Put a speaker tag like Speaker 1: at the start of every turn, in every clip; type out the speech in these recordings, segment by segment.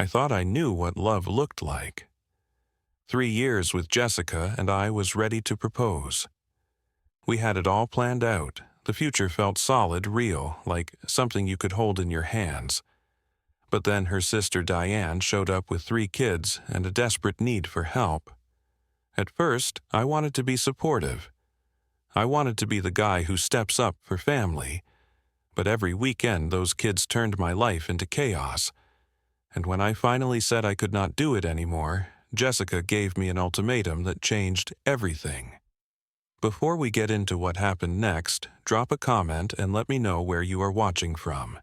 Speaker 1: I thought I knew what love looked like. 3 years with Jessica and I was ready to propose. We had it all planned out. The future felt solid, real, like something you could hold in your hands. But then her sister Diane showed up with 3 kids and a desperate need for help. At first, I wanted to be supportive. I wanted to be the guy who steps up for family. But every weekend those kids turned my life into chaos. And when I finally said I could not do it anymore, Jessica gave me an ultimatum that changed everything. Before we get into what happened next, drop a comment and let me know where you are watching from.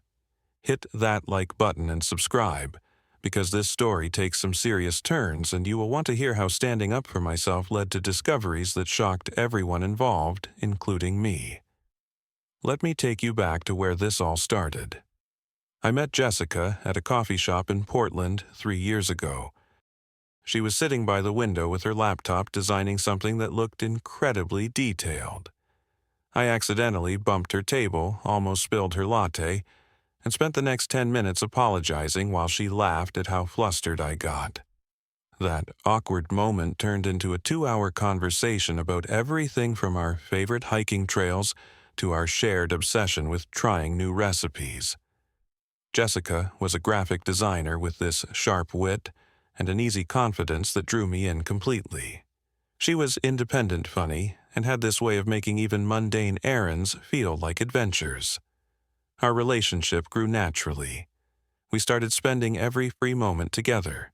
Speaker 1: Hit that like button and subscribe, because this story takes some serious turns and you will want to hear how standing up for myself led to discoveries that shocked everyone involved, including me. Let me take you back to where this all started. I met Jessica at a coffee shop in Portland 3 years ago. She was sitting by the window with her laptop designing something that looked incredibly detailed. I accidentally bumped her table, almost spilled her latte, and spent the next 10 minutes apologizing while she laughed at how flustered I got. That awkward moment turned into a 2-hour conversation about everything from our favorite hiking trails to our shared obsession with trying new recipes. Jessica was a graphic designer with this sharp wit and an easy confidence that drew me in completely. She was independent funny and had this way of making even mundane errands feel like adventures. Our relationship grew naturally. We started spending every free moment together.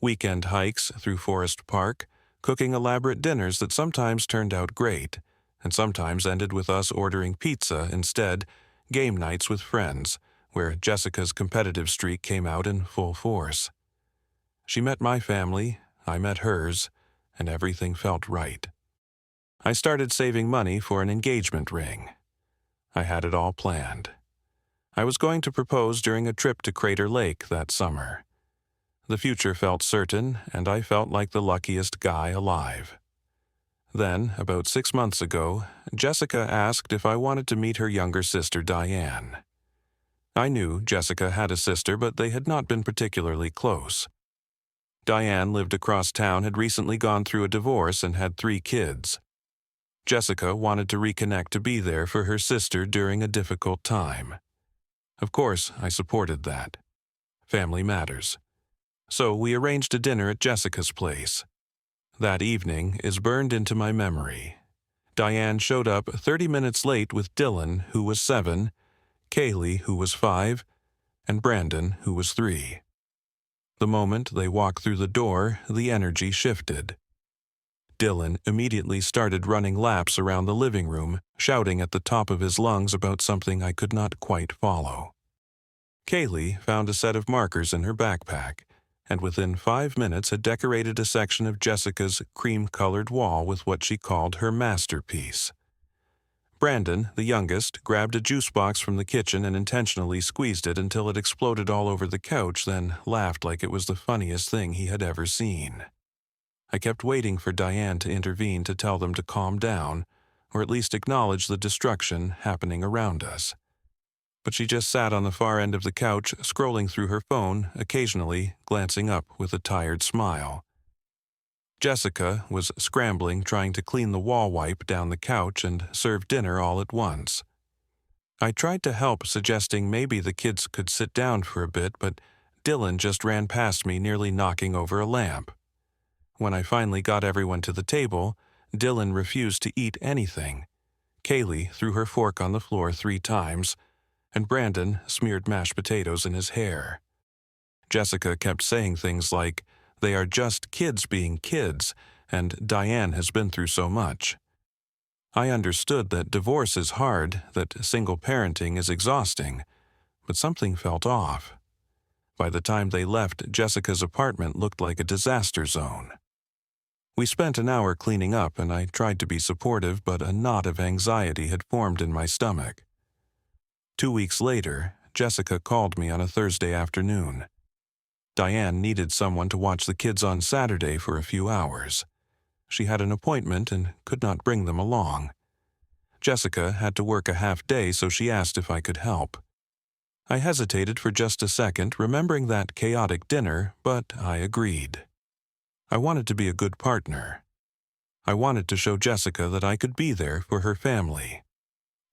Speaker 1: Weekend hikes through Forest Park, cooking elaborate dinners that sometimes turned out great, and sometimes ended with us ordering pizza instead, game nights with friends, where Jessica's competitive streak came out in full force. She met my family, I met hers, and everything felt right. I started saving money for an engagement ring. I had it all planned. I was going to propose during a trip to Crater Lake that summer. The future felt certain, and I felt like the luckiest guy alive. Then, about 6 months ago, Jessica asked if I wanted to meet her younger sister Diane. I knew Jessica had a sister, but they had not been particularly close. Diane lived across town, had recently gone through a divorce, and had 3 kids. Jessica wanted to reconnect to be there for her sister during a difficult time. Of course, I supported that. Family matters. So we arranged a dinner at Jessica's place. That evening is burned into my memory. Diane showed up 30 minutes late with Dylan, who was 7, Kaylee, who was 5, and Brandon, who was 3. The moment they walked through the door, the energy shifted. Dylan immediately started running laps around the living room, shouting at the top of his lungs about something I could not quite follow. Kaylee found a set of markers in her backpack, and within 5 minutes had decorated a section of Jessica's cream-colored wall with what she called her masterpiece. Brandon, the youngest, grabbed a juice box from the kitchen and intentionally squeezed it until it exploded all over the couch, then laughed like it was the funniest thing he had ever seen. I kept waiting for Diane to intervene to tell them to calm down, or at least acknowledge the destruction happening around us. But she just sat on the far end of the couch, scrolling through her phone, occasionally glancing up with a tired smile. Jessica was scrambling, trying to clean the wall wipe down the couch and serve dinner all at once. I tried to help, suggesting maybe the kids could sit down for a bit, but Dylan just ran past me, nearly knocking over a lamp. When I finally got everyone to the table, Dylan refused to eat anything. Kaylee threw her fork on the floor 3 times, and Brandon smeared mashed potatoes in his hair. Jessica kept saying things like, "They are just kids being kids, and Diane has been through so much." I understood that divorce is hard, that single parenting is exhausting, but something felt off. By the time they left, Jessica's apartment looked like a disaster zone. We spent an hour cleaning up, and I tried to be supportive, but a knot of anxiety had formed in my stomach. 2 weeks later, Jessica called me on a Thursday afternoon. Diane needed someone to watch the kids on Saturday for a few hours. She had an appointment and could not bring them along. Jessica had to work a half day, so she asked if I could help. I hesitated for just a second, remembering that chaotic dinner, but I agreed. I wanted to be a good partner. I wanted to show Jessica that I could be there for her family.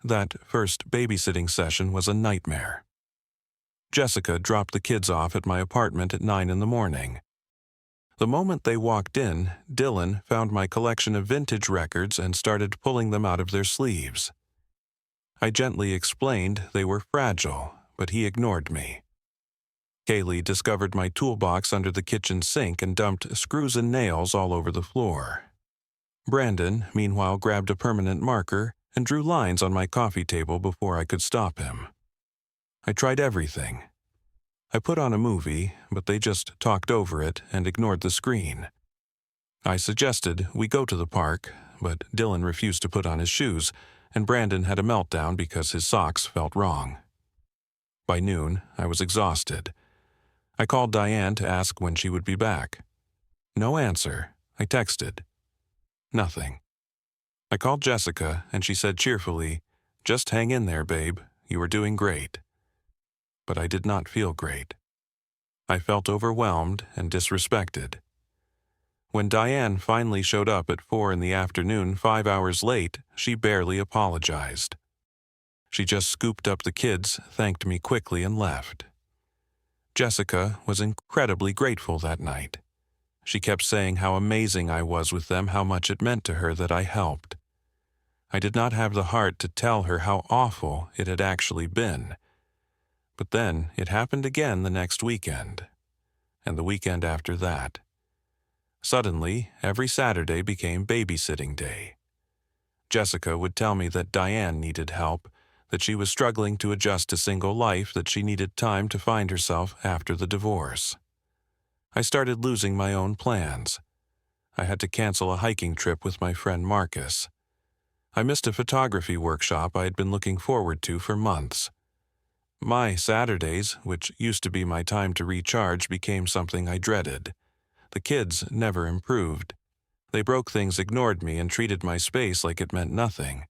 Speaker 1: That first babysitting session was a nightmare. Jessica dropped the kids off at my apartment at 9 in the morning. The moment they walked in, Dylan found my collection of vintage records and started pulling them out of their sleeves. I gently explained they were fragile, but he ignored me. Kaylee discovered my toolbox under the kitchen sink and dumped screws and nails all over the floor. Brandon, meanwhile, grabbed a permanent marker and drew lines on my coffee table before I could stop him. I tried everything. I put on a movie, but they just talked over it and ignored the screen. I suggested we go to the park, but Dylan refused to put on his shoes, and Brandon had a meltdown because his socks felt wrong. By noon, I was exhausted. I called Diane to ask when she would be back. No answer. I texted. Nothing. I called Jessica, and she said cheerfully, "Just hang in there, babe. You are doing great." But I did not feel great. I felt overwhelmed and disrespected. When Diane finally showed up at 4 in the afternoon, 5 hours late, she barely apologized. She just scooped up the kids, thanked me quickly, and left. Jessica was incredibly grateful that night. She kept saying how amazing I was with them, how much it meant to her that I helped. I did not have the heart to tell her how awful it had actually been. But then it happened again the next weekend, and the weekend after that. Suddenly, every Saturday became babysitting day. Jessica would tell me that Diane needed help, that she was struggling to adjust to single life, that she needed time to find herself after the divorce. I started losing my own plans. I had to cancel a hiking trip with my friend Marcus. I missed a photography workshop I had been looking forward to for months. My Saturdays, which used to be my time to recharge, became something I dreaded. The kids never improved. They broke things, ignored me, and treated my space like it meant nothing.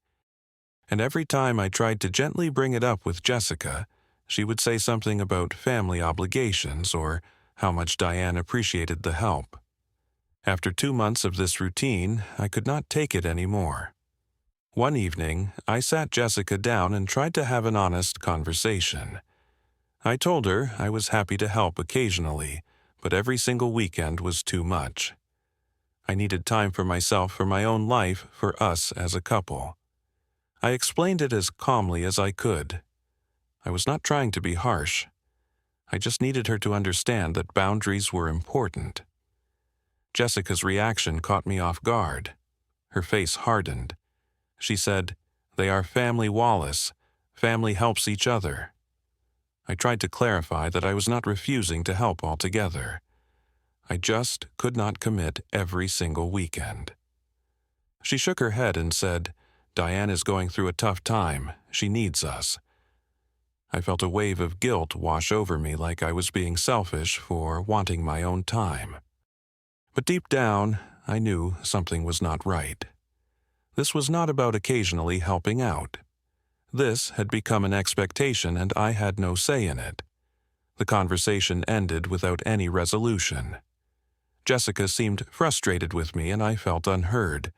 Speaker 1: And every time I tried to gently bring it up with Jessica, she would say something about family obligations or how much Diane appreciated the help. After 2 months of this routine, I could not take it anymore. One evening, I sat Jessica down and tried to have an honest conversation. I told her I was happy to help occasionally, but every single weekend was too much. I needed time for myself, for my own life, for us as a couple. I explained it as calmly as I could. I was not trying to be harsh. I just needed her to understand that boundaries were important. Jessica's reaction caught me off guard. Her face hardened. She said, "They are family, Wallace. Family helps each other." I tried to clarify that I was not refusing to help altogether. I just could not commit every single weekend. She shook her head and said, "Diane is going through a tough time. She needs us." I felt a wave of guilt wash over me, like I was being selfish for wanting my own time. But deep down, I knew something was not right. This was not about occasionally helping out. This had become an expectation, and I had no say in it. The conversation ended without any resolution. Jessica seemed frustrated with me, and I felt unheard.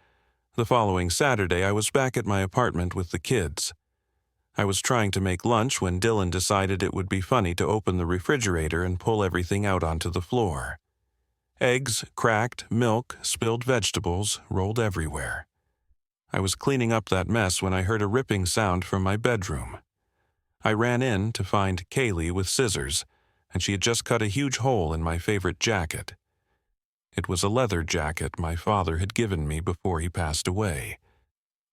Speaker 1: The following Saturday, I was back at my apartment with the kids. I was trying to make lunch when Dylan decided it would be funny to open the refrigerator and pull everything out onto the floor. Eggs, cracked, milk, spilled vegetables rolled everywhere. I was cleaning up that mess when I heard a ripping sound from my bedroom. I ran in to find Kaylee with scissors, and she had just cut a huge hole in my favorite jacket. It was a leather jacket my father had given me before he passed away.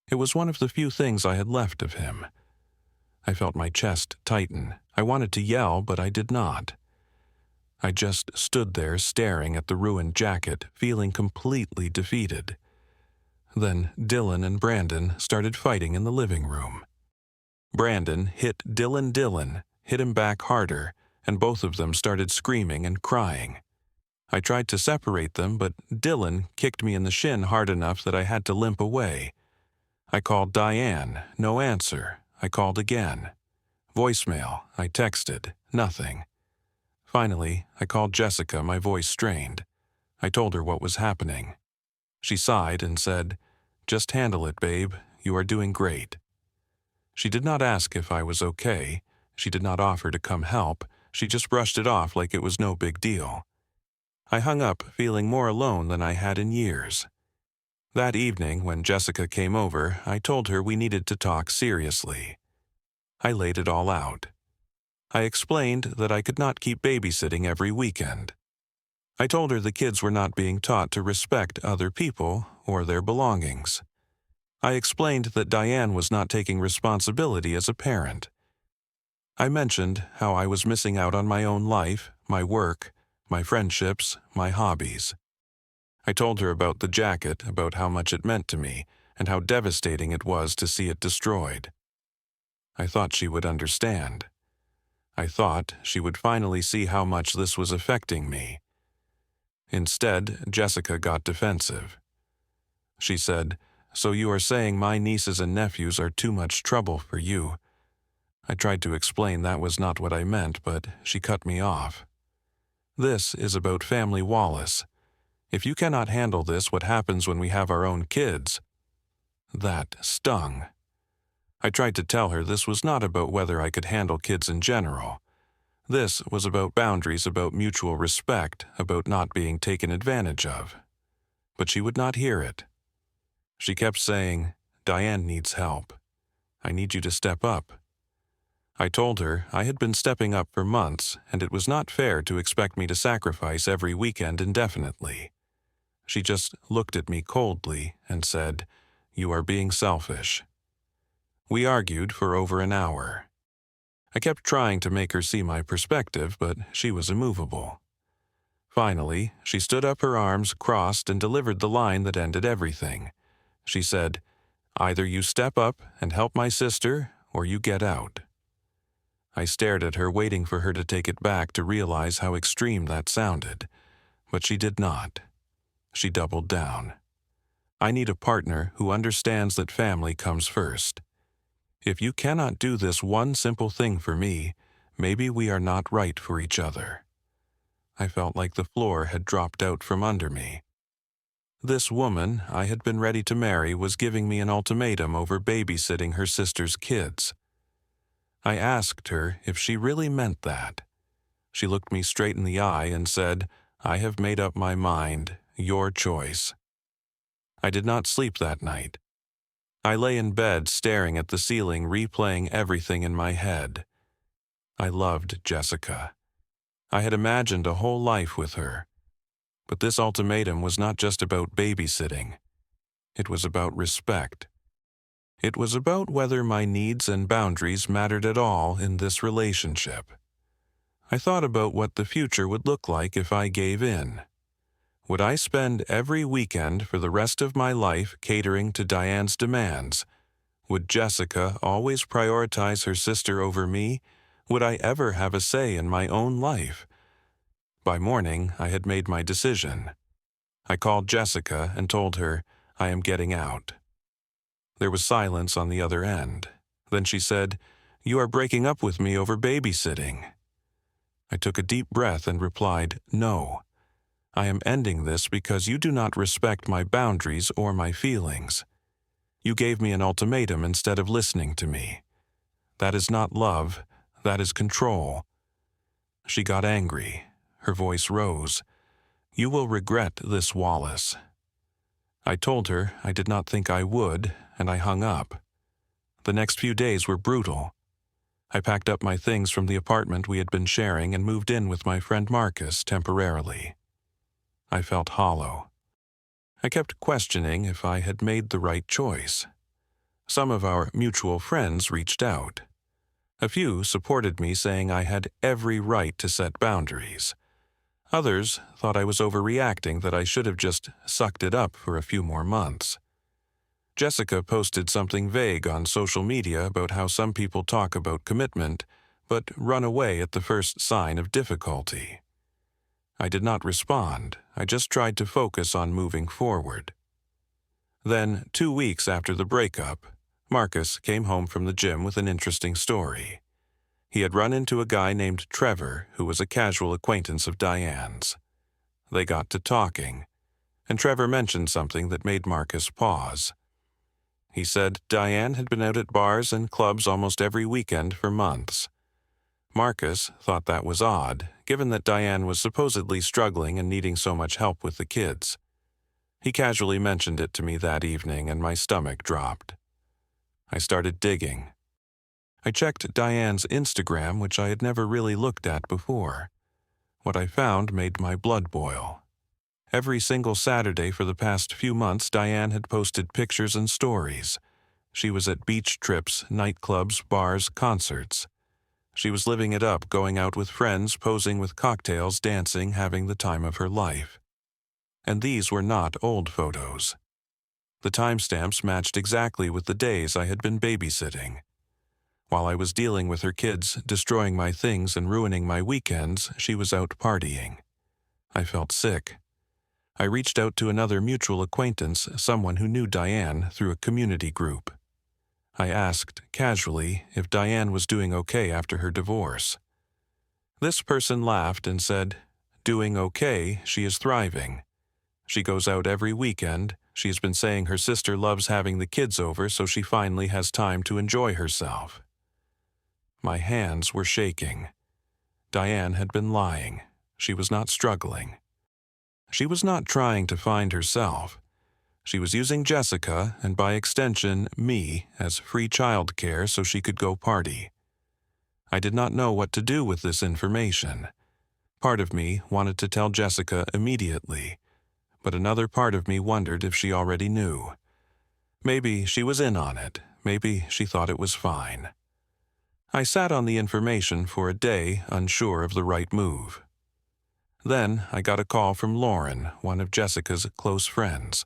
Speaker 1: It was one of the few things I had left of him. I felt my chest tighten. I wanted to yell, but I did not. I just stood there staring at the ruined jacket, feeling completely defeated. Then Dylan and Brandon started fighting in the living room. Brandon hit Dylan, hit him back harder, and both of them started screaming and crying. I tried to separate them, but Dylan kicked me in the shin hard enough that I had to limp away. I called Diane, no answer. I called again. Voicemail, I texted, nothing. Finally, I called Jessica, my voice strained. I told her what was happening. She sighed and said, "Just handle it, babe. You are doing great." She did not ask if I was okay. She did not offer to come help. She just brushed it off like it was no big deal. I hung up feeling more alone than I had in years. That evening, when Jessica came over, I told her we needed to talk seriously. I laid it all out. I explained that I could not keep babysitting every weekend. I told her the kids were not being taught to respect other people or their belongings. I explained that Diane was not taking responsibility as a parent. I mentioned how I was missing out on my own life, my work, my friendships, my hobbies. I told her about the jacket, about how much it meant to me, and how devastating it was to see it destroyed. I thought she would understand. I thought she would finally see how much this was affecting me. Instead, Jessica got defensive. She said, "So you are saying my nieces and nephews are too much trouble for you?" I tried to explain that was not what I meant, but she cut me off. "This is about family, Wallace. If you cannot handle this, what happens when we have our own kids?" That stung. I tried to tell her this was not about whether I could handle kids in general. This was about boundaries, about mutual respect, about not being taken advantage of. But she would not hear it. She kept saying, "Diane needs help. I need you to step up." I told her I had been stepping up for months, and it was not fair to expect me to sacrifice every weekend indefinitely. She just looked at me coldly and said, "You are being selfish." We argued for over an hour. I kept trying to make her see my perspective, but she was immovable. Finally, she stood up, her arms crossed, and delivered the line that ended everything. She said, "Either you step up and help my sister, or you get out." I stared at her, waiting for her to take it back to realize how extreme that sounded, but she did not. She doubled down. "I need a partner who understands that family comes first. If you cannot do this one simple thing for me, maybe we are not right for each other." I felt like the floor had dropped out from under me. This woman I had been ready to marry was giving me an ultimatum over babysitting her sister's kids. I asked her if she really meant that. She looked me straight in the eye and said, "I have made up my mind. Your choice." I did not sleep that night. I lay in bed staring at the ceiling, replaying everything in my head. I loved Jessica. I had imagined a whole life with her. But this ultimatum was not just about babysitting. It was about respect. It was about whether my needs and boundaries mattered at all in this relationship. I thought about what the future would look like if I gave in. Would I spend every weekend for the rest of my life catering to Diane's demands? Would Jessica always prioritize her sister over me? Would I ever have a say in my own life? By morning, I had made my decision. I called Jessica and told her, "I am getting out." There was silence on the other end. Then she said, "You are breaking up with me over babysitting." I took a deep breath and replied, "No. I am ending this because you do not respect my boundaries or my feelings. You gave me an ultimatum instead of listening to me. That is not love, that is control." She got angry. Her voice rose. "You will regret this, Wallace." I told her I did not think I would, and I hung up. The next few days were brutal. I packed up my things from the apartment we had been sharing and moved in with my friend Marcus temporarily. I felt hollow. I kept questioning if I had made the right choice. Some of our mutual friends reached out. A few supported me, saying I had every right to set boundaries. Others thought I was overreacting, that I should have just sucked it up for a few more months. Jessica posted something vague on social media about how some people talk about commitment, but run away at the first sign of difficulty. I did not respond. I just tried to focus on moving forward. Then, 2 weeks after the breakup, Marcus came home from the gym with an interesting story. He had run into a guy named Trevor who was a casual acquaintance of Diane's. They got to talking, and Trevor mentioned something that made Marcus pause. He said Diane had been out at bars and clubs almost every weekend for months. Marcus thought that was odd, given that Diane was supposedly struggling and needing so much help with the kids. He casually mentioned it to me that evening, and my stomach dropped. I started digging. I checked Diane's Instagram, which I had never really looked at before. What I found made my blood boil. Every single Saturday for the past few months, Diane had posted pictures and stories. She was at beach trips, nightclubs, bars, concerts. She was living it up, going out with friends, posing with cocktails, dancing, having the time of her life. And these were not old photos. The timestamps matched exactly with the days I had been babysitting. While I was dealing with her kids, destroying my things and ruining my weekends, she was out partying. I felt sick. I reached out to another mutual acquaintance, someone who knew Diane through a community group. I asked, casually, if Diane was doing okay after her divorce. This person laughed and said, "Doing okay, she is thriving. She goes out every weekend. She has been saying her sister loves having the kids over, so she finally has time to enjoy herself." My hands were shaking. Diane had been lying. She was not struggling. She was not trying to find herself. She was using Jessica, and by extension, me, as free childcare so she could go party. I did not know what to do with this information. Part of me wanted to tell Jessica immediately, but another part of me wondered if she already knew. Maybe she was in on it. Maybe she thought it was fine. I sat on the information for a day, unsure of the right move. Then I got a call from Lauren, one of Jessica's close friends.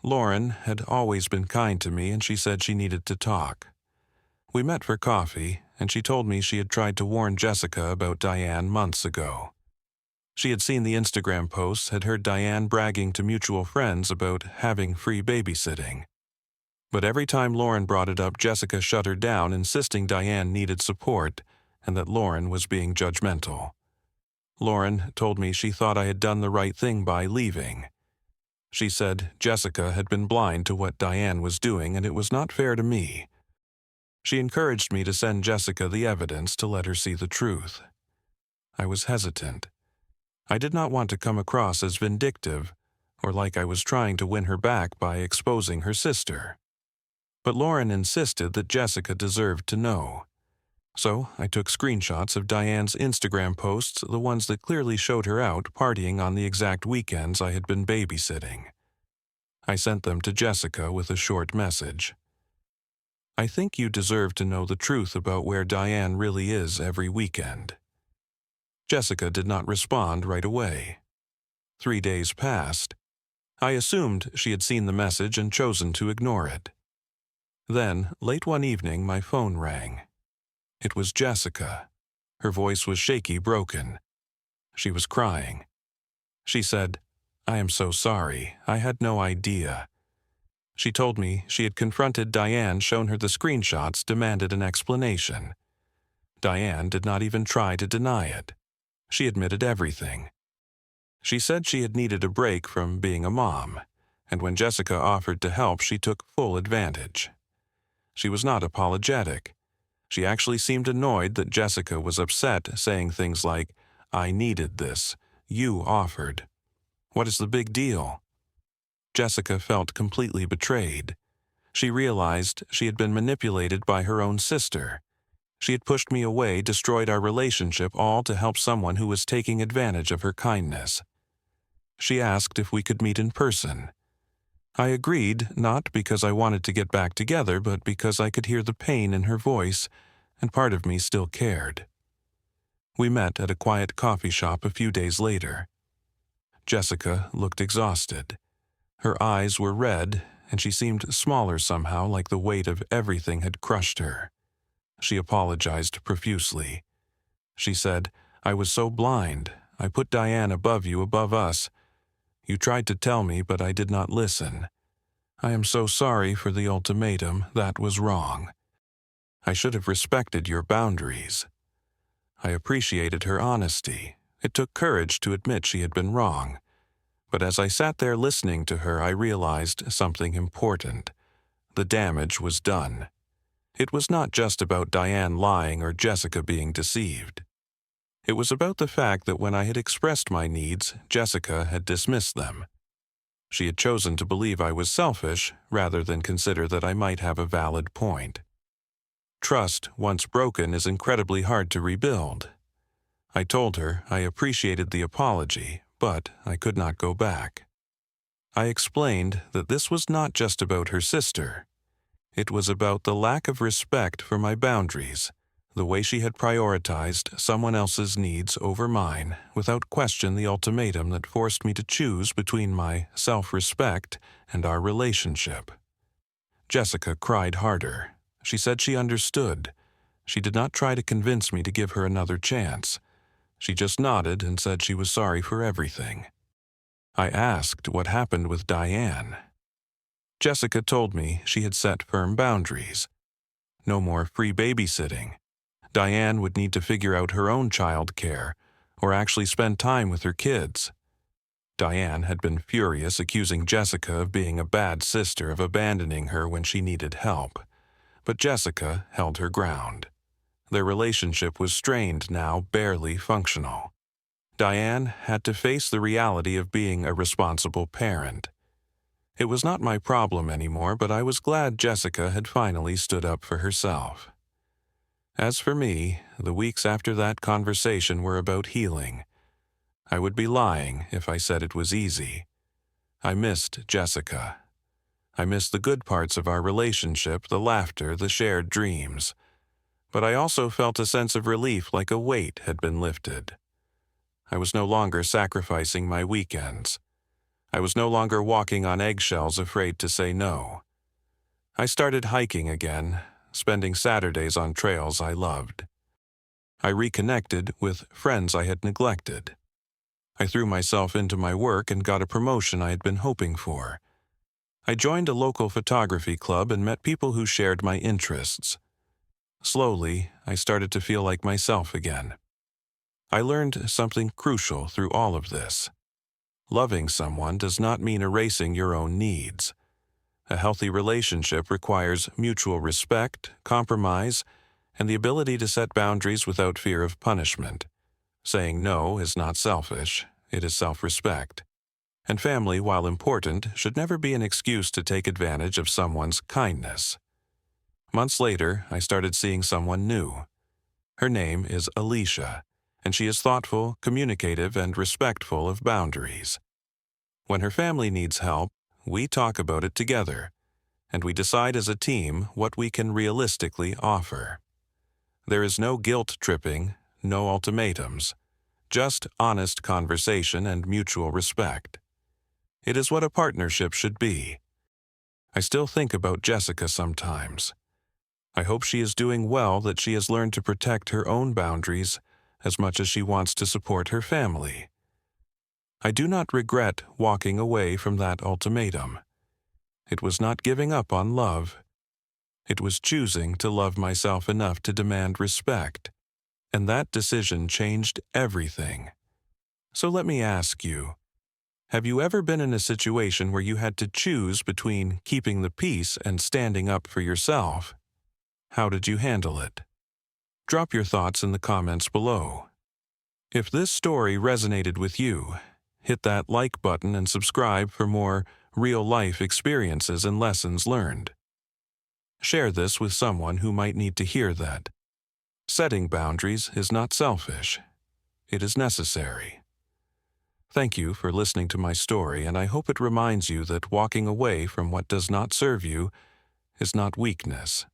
Speaker 1: Lauren had always been kind to me, and she said she needed to talk. We met for coffee, and she told me she had tried to warn Jessica about Diane months ago. She had seen the Instagram posts, had heard Diane bragging to mutual friends about having free babysitting. But every time Lauren brought it up, Jessica shut her down, insisting Diane needed support and that Lauren was being judgmental. Lauren told me she thought I had done the right thing by leaving. She said Jessica had been blind to what Diane was doing, and it was not fair to me. She encouraged me to send Jessica the evidence to let her see the truth. I was hesitant. I did not want to come across as vindictive or like I was trying to win her back by exposing her sister. But Lauren insisted that Jessica deserved to know. So I took screenshots of Diane's Instagram posts, the ones that clearly showed her out partying on the exact weekends I had been babysitting. I sent them to Jessica with a short message. "I think you deserve to know the truth about where Diane really is every weekend." Jessica did not respond right away. 3 days passed. I assumed she had seen the message and chosen to ignore it. Then, late one evening, my phone rang. It was Jessica. Her voice was shaky, broken. She was crying. She said, "I am so sorry. I had no idea." She told me she had confronted Diane, shown her the screenshots, demanded an explanation. Diane did not even try to deny it. She admitted everything. She said she had needed a break from being a mom, and when Jessica offered to help, she took full advantage. She was not apologetic. She actually seemed annoyed that Jessica was upset, saying things like, "I needed this. You offered. What is the big deal?" Jessica felt completely betrayed. She realized she had been manipulated by her own sister. She had pushed me away, destroyed our relationship, all to help someone who was taking advantage of her kindness. She asked if we could meet in person. I agreed, not because I wanted to get back together, but because I could hear the pain in her voice, and part of me still cared. We met at a quiet coffee shop a few days later. Jessica looked exhausted. Her eyes were red, and she seemed smaller somehow, like the weight of everything had crushed her. She apologized profusely. She said, "I was so blind. I put Diane above you, above us. You tried to tell me, but I did not listen. I am so sorry for the ultimatum. That was wrong. I should have respected your boundaries." I appreciated her honesty. It took courage to admit she had been wrong. But as I sat there listening to her, I realized something important. The damage was done. It was not just about Diane lying or Jessica being deceived. It was about the fact that when I had expressed my needs, Jessica had dismissed them. She had chosen to believe I was selfish rather than consider that I might have a valid point. Trust, once broken, is incredibly hard to rebuild. I told her I appreciated the apology, but I could not go back. I explained that this was not just about her sister. It was about the lack of respect for my boundaries, the way she had prioritized someone else's needs over mine, without question the ultimatum that forced me to choose between my self-respect and our relationship. Jessica cried harder. She said she understood. She did not try to convince me to give her another chance. She just nodded and said she was sorry for everything. I asked what happened with Diane. Jessica told me she had set firm boundaries. No more free babysitting. Diane would need to figure out her own child care, or actually spend time with her kids. Diane had been furious, accusing Jessica of being a bad sister, of abandoning her when she needed help. But Jessica held her ground. Their relationship was strained now, barely functional. Diane had to face the reality of being a responsible parent. It was not my problem anymore, but I was glad Jessica had finally stood up for herself. As for me, the weeks after that conversation were about healing. I would be lying if I said it was easy. I missed Jessica. I missed the good parts of our relationship, the laughter, the shared dreams. But I also felt a sense of relief, like a weight had been lifted. I was no longer sacrificing my weekends. I was no longer walking on eggshells, afraid to say no. I started hiking again, spending Saturdays on trails I loved. I reconnected with friends I had neglected. I threw myself into my work and got a promotion I had been hoping for. I joined a local photography club and met people who shared my interests. Slowly, I started to feel like myself again. I learned something crucial through all of this. Loving someone does not mean erasing your own needs. A healthy relationship requires mutual respect, compromise, and the ability to set boundaries without fear of punishment. Saying no is not selfish, it is self-respect. And family, while important, should never be an excuse to take advantage of someone's kindness. Months later, I started seeing someone new. Her name is Alicia, and she is thoughtful, communicative, and respectful of boundaries. When her family needs help, we talk about it together, and we decide as a team what we can realistically offer. There is no guilt-tripping, no ultimatums, just honest conversation and mutual respect. It is what a partnership should be. I still think about Jessica sometimes. I hope she is doing well, that she has learned to protect her own boundaries as much as she wants to support her family. I do not regret walking away from that ultimatum. It was not giving up on love. It was choosing to love myself enough to demand respect, and that decision changed everything. So let me ask you, have you ever been in a situation where you had to choose between keeping the peace and standing up for yourself? How did you handle it? Drop your thoughts in the comments below. If this story resonated with you, hit that like button and subscribe for more real-life experiences and lessons learned. Share this with someone who might need to hear that. Setting boundaries is not selfish. It is necessary. Thank you for listening to my story, and I hope it reminds you that walking away from what does not serve you is not weakness.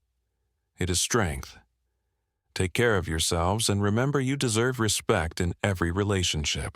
Speaker 1: It is strength. Take care of yourselves and remember you deserve respect in every relationship.